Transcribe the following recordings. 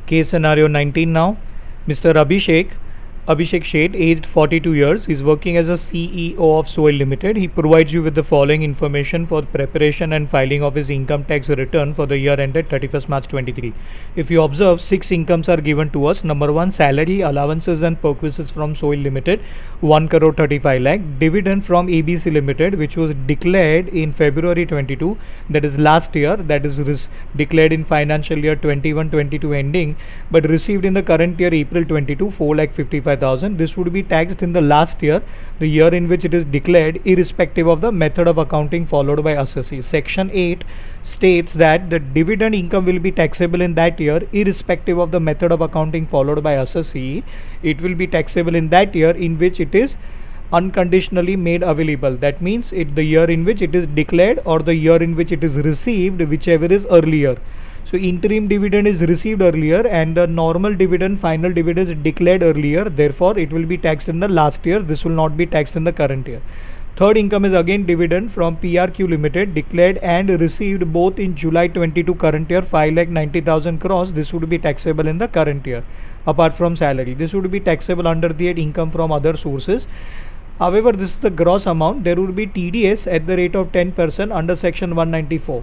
Case scenario 19 now. Mr. Abhishek Sheth, aged 42 years, is working as a CEO of Soil Limited. He provides you with the following information for preparation and filing of his income tax return for the year ended 31st March 23. If you observe, 6 incomes are given to us. Number 1, salary, allowances and perquisites from Soil Limited, 1 crore 35 lakh. Dividend from ABC Limited, which was declared in February 22, that is last year, that is declared in financial year 21-22 ending, but received in the current year April 22, 4 lakh 55,000. This would be taxed in the last year, the year in which it is declared, irrespective of the method of accounting followed by assessee. Section 8 states that the dividend income will be taxable in that year, irrespective of the method of accounting followed by assessee. It will be taxable in that year in which it is unconditionally made available. That means the year in which it is declared or the year in which it is received, whichever is earlier. So interim dividend is received earlier and the normal dividend, final dividend is declared earlier. Therefore, it will be taxed in the last year. This will not be taxed in the current year. Third income is again dividend from PRQ Limited, declared and received both in July 22 current year, 5,90,000 crores. This would be taxable in the current year. Apart from salary, this would be taxable under the income from other sources. However, this is the gross amount. There would be TDS at the rate of 10% under section 194.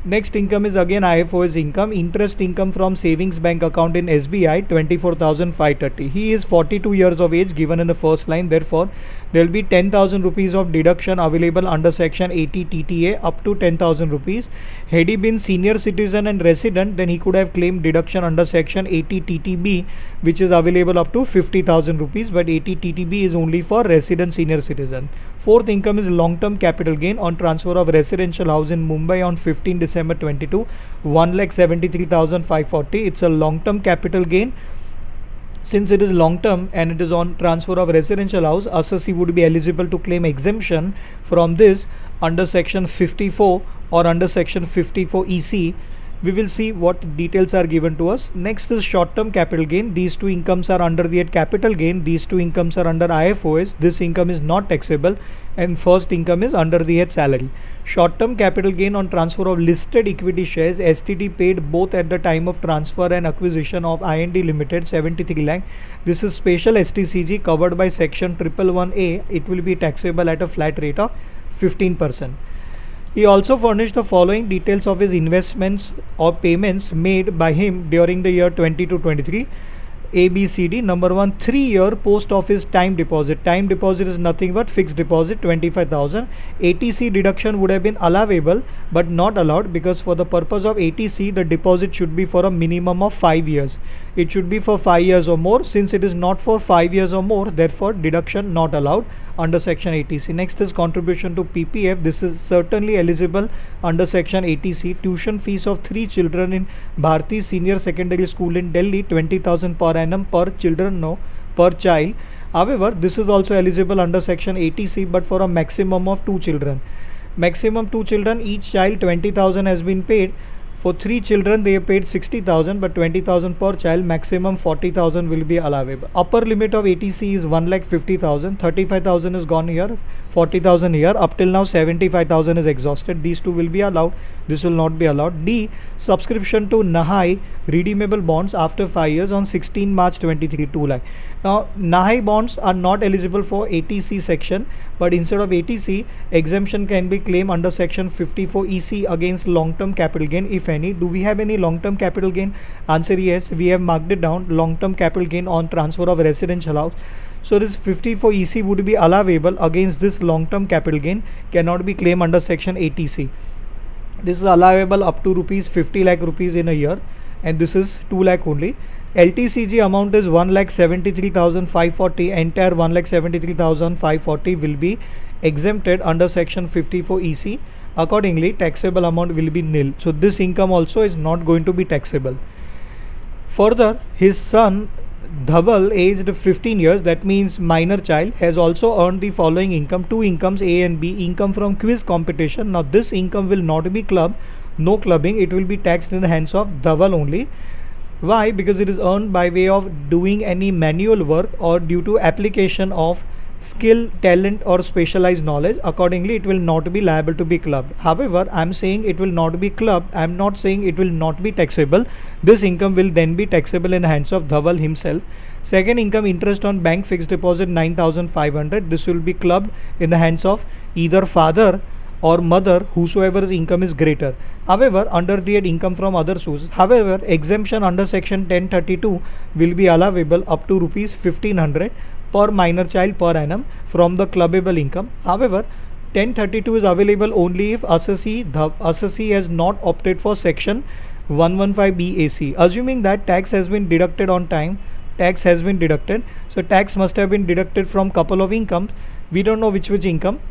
Next income is again IFOS income, interest income from savings bank account in SBI, 24,530. He is 42 years of age given in the first line. Therefore, there will be 10,000 rupees of deduction available under section 80 TTA up to 10,000 rupees. Had he been senior citizen and resident, then he could have claimed deduction under section 80 TTB, which is available up to 50,000 rupees. But 80 TTB is only for resident senior citizen. Fourth income is long-term capital gain on transfer of residential house in Mumbai on 15 December 22, 1,73,540. It's a long-term capital gain. Since it is long term and it is on transfer of residential house, assessee would be eligible to claim exemption from this under section 54 or under section 54 EC. We will see what details are given to us. Next is short term capital gain. These two incomes are under the capital gain. These two incomes are under IFOS. This income is not taxable and first income is under the salary. Short term capital gain on transfer of listed equity shares, STT paid both at the time of transfer and acquisition of IND Limited, 73 lakh. This is special STCG covered by section 111A. It will be taxable at a flat rate of 15%. He also furnished the following details of his investments or payments made by him during the year 22-23. ABCD. Number 1, 3-year post office time deposit. Time deposit is nothing but fixed deposit, 25,000. ATC deduction would have been allowable but not allowed because for the purpose of ATC the deposit should be for a minimum of 5 years. It should be for 5 years or more. Since it is not for 5 years or more, therefore deduction not allowed under section ATC. Next is contribution to PPF. This is certainly eligible under section ATC. Tuition fees of 3 children in Bharti Senior Secondary School in Delhi, 20,000 per annum per child. However, this is also eligible under section ATC but for a maximum of 2 children. Maximum 2 children, each child 20,000 has been paid. For 3 children they have paid 60,000 but 20,000 per child, maximum 40,000 will be allowable. Upper limit of ATC is 1,50,000, 35,000 is gone here, 40,000 here. Up till now 75,000 is exhausted. These two will be allowed. This will not be allowed. D. Subscription to Nahai redeemable bonds after 5 years on 16 March 23, 2 lakh. Now Nahai bonds are not eligible for ATC section, but instead of ATC, exemption can be claimed under section 54 EC against long-term capital gain, if any. Do we have any long-term capital gain? Answer yes, we have marked it down. Long-term capital gain on transfer of residential house. So this 54 EC would be allowable against this long-term capital gain, cannot be claimed under section ATC. This is allowable up to rupees 50 lakh rupees in a year, and this is 2 lakh only. LTCG amount is 1,73,540. Entire 1,73,540 will be exempted under section 54 EC. Accordingly, taxable amount will be nil. So this income also is not going to be taxable. Further, his son Dhaval, aged 15 years, that means minor child, has also earned the following income. 2 incomes, A and B. Income from quiz competition. Now this income will not be club, no clubbing. It will be taxed in the hands of Dhaval only. Why? Because it is earned by way of doing any manual work or due to application of skill, talent or specialized knowledge. Accordingly, it will not be liable to be clubbed. However, I'm saying it will not be clubbed. I'm not saying it will not be taxable. This income will then be taxable in the hands of Dhaval himself. Second income, interest on bank fixed deposit 9,500. This will be clubbed in the hands of either father or mother, whosoever's income is greater. However, under the income from other sources, however, exemption under section 1032 will be allowable up to rupees 1500 per minor child per annum from the clubbable income. However, 1032 is available only if assessee has not opted for section 115BAC. Assuming that tax has been deducted on time, tax has been deducted. So tax must have been deducted from couple of incomes. We don't know which income,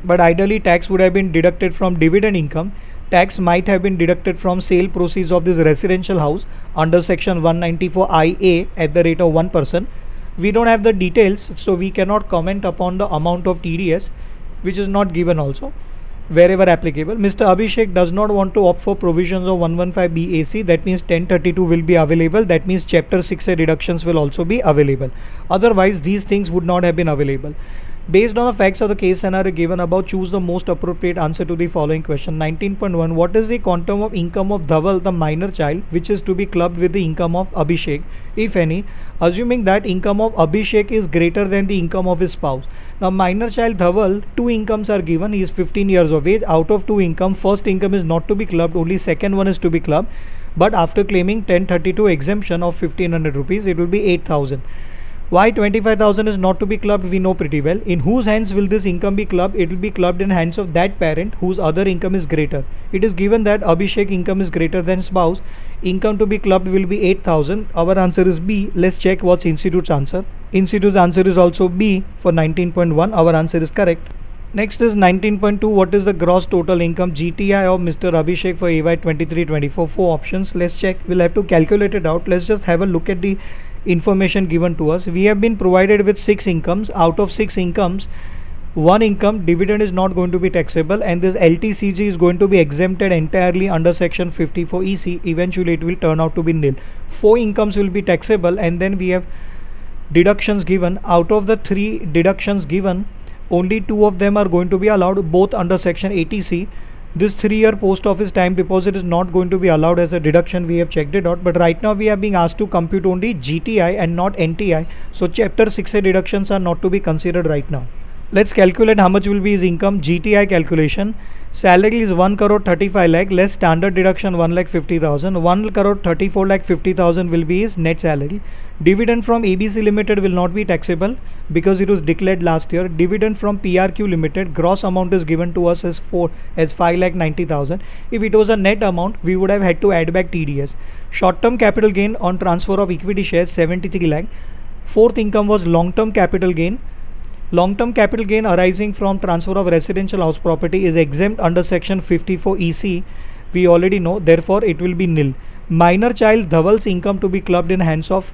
but ideally tax would have been deducted from dividend income. Tax might have been deducted from sale proceeds of this residential house under section 194IA at the rate of 1%. We don't have the details, so we cannot comment upon the amount of TDS, which is not given also. Wherever applicable, Mr. Abhishek does not want to opt for provisions of 115BAC. That means 1032 will be available. That means chapter 6A deductions will also be available. Otherwise, these things would not have been available. Based on the facts of the case scenario given above, choose the most appropriate answer to the following question. 19.1. What is the quantum of income of Dhaval, the minor child, which is to be clubbed with the income of Abhishek, if any, assuming that income of Abhishek is greater than the income of his spouse? Now, minor child Dhaval, two incomes are given. He is 15 years of age. Out of two income, first income is not to be clubbed, only second one is to be clubbed. But after claiming 1032 exemption of 1500 rupees, it will be 8,000. Why 25,000 is not to be clubbed, we know pretty well. In whose hands will this income be clubbed? It will be clubbed in hands of that parent whose other income is greater. It is given that Abhishek income is greater than spouse. Income to be clubbed will be 8,000. Our answer is B. Let's check what's Institute's answer. Institute's answer is also B for 19.1. Our answer is correct. Next is 19.2. What is the gross total income GTI of Mr. Abhishek for AY 23-24? Four options. Let's check. We'll have to calculate it out. Let's just have a look at the information given to us. We have been provided with 6 incomes. Out of 6 incomes, one income dividend is not going to be taxable, and this LTCG is going to be exempted entirely under section 54 EC. Eventually it will turn out to be nil. 4 incomes will be taxable, and then we have deductions given. Out of the 3 deductions given, only 2 of them are going to be allowed, both under section 80C. This 3-year post office time deposit is not going to be allowed as a deduction. We have checked it out, but right now we are being asked to compute only GTI and not NTI. So chapter 6A deductions are not to be considered right now. Let's calculate how much will be his income. GTI calculation. Salary is 1 crore 35 lakh less standard deduction 1 lakh 50,000. 1 crore 34 lakh 50,000 will be his net salary. Dividend from ABC Limited will not be taxable because it was declared last year. Dividend from PRQ Limited, gross amount is given to us as 5 lakh 90,000. If it was a net amount, we would have had to add back TDS. Short term capital gain on transfer of equity shares 73 lakh. Fourth income was long term capital gain. Long-term capital gain arising from transfer of residential house property is exempt under section 54 EC. We already know, therefore it will be nil. Minor child Dhaval's income to be clubbed in hands of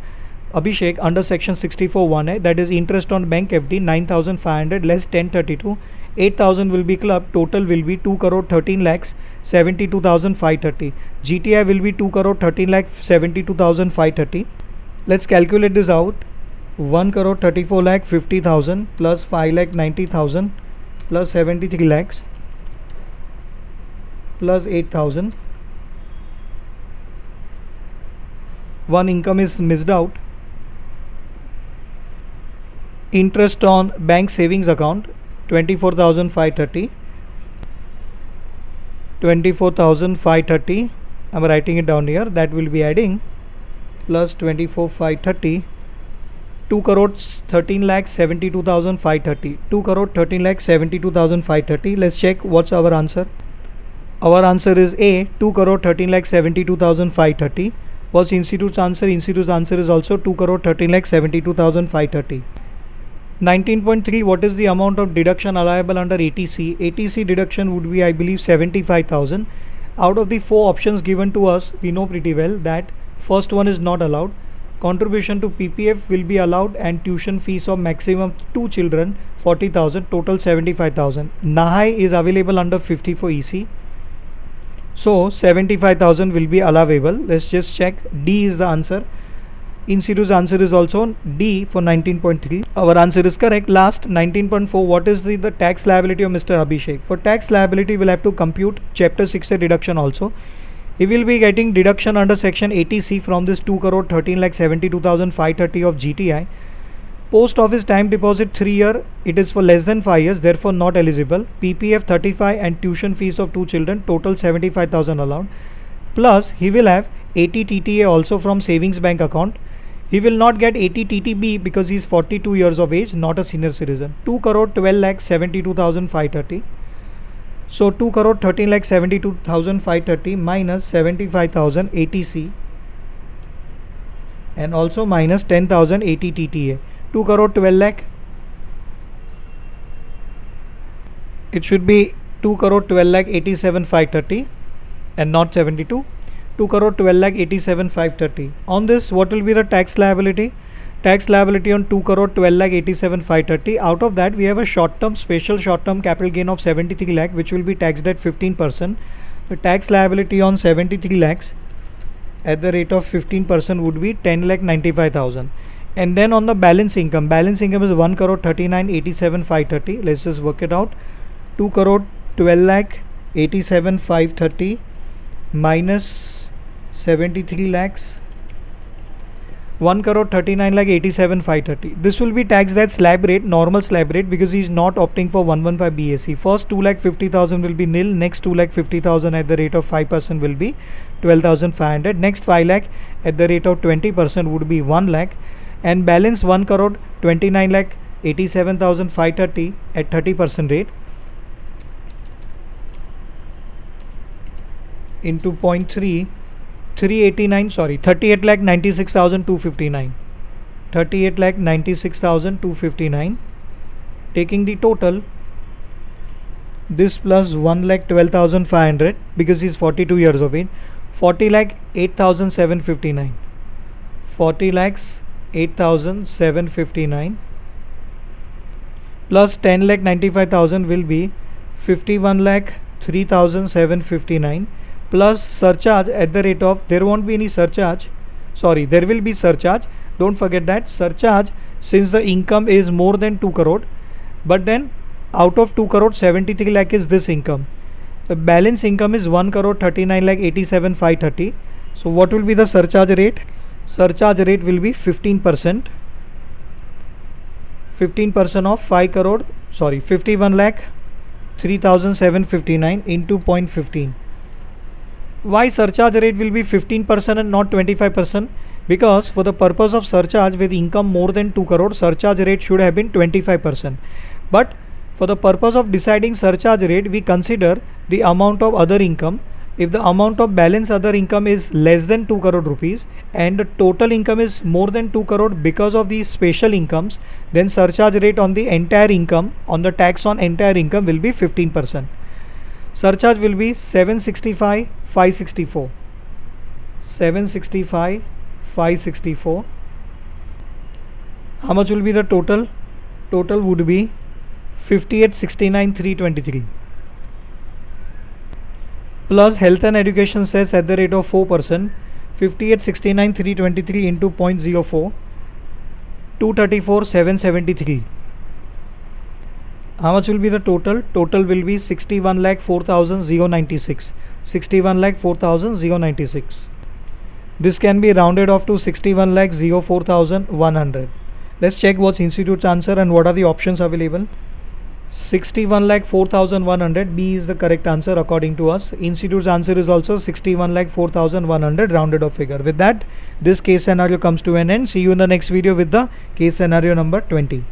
Abhishek under section 64 1A, that is interest on bank FD 9,500 less 1032. 8,000 will be clubbed. Total will be 2 crore 13 lakhs 72,530. GTI will be 2 crore 13 lakh 72,530. Let's calculate this out. 1 crore 34 lakh 50,000 plus 5 lakh 90,000 plus 73 lakhs plus 8,000. One income is missed out. Interest on bank savings account 24,530. 24,530. I'm writing it down here. That will be adding plus 24,530. 2 crore 13 lakh 72,530. 2 crore 13 lakh 72,530. Let's check what's our answer. Our answer is A. 2 crore 13 lakh 72,530. What's Institute's answer? Institute's answer is also 2 crore 13 lakh 72,530. 19.3. What is the amount of deduction allowable under ATC? ATC deduction would be, I believe, 75,000. Out of the 4 options given to us, we know pretty well that first one is not allowed. Contribution to PPF will be allowed, and tuition fees of maximum 2 children 40,000, total 75,000. Nahai is available under 54 EC. So 75,000 will be allowable. Let's just check. D is the answer. Institute's answer is also D for 19.3. Our answer is correct. Last 19.4. What is the tax liability of Mr. Abhishek? For tax liability, we'll have to compute chapter 6 deduction also. He will be getting deduction under section 80C from this 2 crore 13,72,530 of GTI. Post office time deposit 3 year, it is for less than 5 years, therefore not eligible. PPF 35 and tuition fees of 2 children, total 75,000 allowed. Plus he will have 80 TTA also from savings bank account. He will not get 80 TTB because he is 42 years of age, not a senior citizen. 2 crore 12 lakh 72,530. So 2 crore 13 lakh 72,530 minus 75,000 ATC and also minus 10,000 80 TTA. 2 crore 12 lakh, it should be 2 crore 12 lakh 87,530 and not 72. 2 crore 12 lakh 87,530. On this, what will be the tax liability? Tax liability on 2 crore 12 lakh 87,530. Out of that, we have a special short term capital gain of 73 lakh, which will be taxed at 15%. The tax liability on 73 lakhs at the rate of 15% would be 10 lakh 95,000. And then on the balance income is 1 crore 39 87,530. Let's just work it out. 2 crore 12 lakh 87,530 minus 73 lakhs, 1 crore 39 lakh 87,530. This will be taxed at slab rate, normal slab rate, because he is not opting for 115 BAC. First 2 lakh 50,000 will be nil. Next 2 lakh 50,000 at the rate of 5% will be 12,500. Next 5 lakh at the rate of 20% would be 1 lakh. And balance 1 crore 29 lakh 87,530 at 30% rate into 0.3, 38 lakh 96,259. 38 lakh 96,259. Taking the total, this plus 1 lakh 12,500 because he is 42 years of age, 40 lakh 8,759. 40 lakhs 8,759 plus 10 lakh 95,000 will be 51 lakh 3,759 plus surcharge at the rate of, there won't be any surcharge, there will be surcharge, don't forget that surcharge, since the income is more than 2 crore, but then out of 2 crore 73 lakh is this income. The balance income is 1 crore 39 lakh 87,530. So what will be the surcharge rate? Surcharge rate will be 15%. 15% of 51 lakh 3,759 into 0.15. Why surcharge rate will be 15% and not 25%? Because for the purpose of surcharge with income more than 2 crore, surcharge rate should have been 25%. But for the purpose of deciding surcharge rate, we consider the amount of other income. If the amount of balance other income is less than 2 crore rupees and the total income is more than 2 crore because of these special incomes, then surcharge rate on the entire income, on the tax on entire income, will be 15%. Surcharge will be 765,564. 765,564. How much will be the total? Total would be 58,69,323. Plus health and education cess at the rate of 4%. 58,69,323 into 0.04. 234,773. How much will be the total? Total will be 61,04,096. 61,04,096. This can be rounded off to 61,04,100. Let's check what's institute's answer and what are the options available. 61,04,100. B is the correct answer according to us. Institute's answer is also 61,04,100 rounded off figure. With that, this case scenario comes to an end. See you in the next video with the case scenario number 20.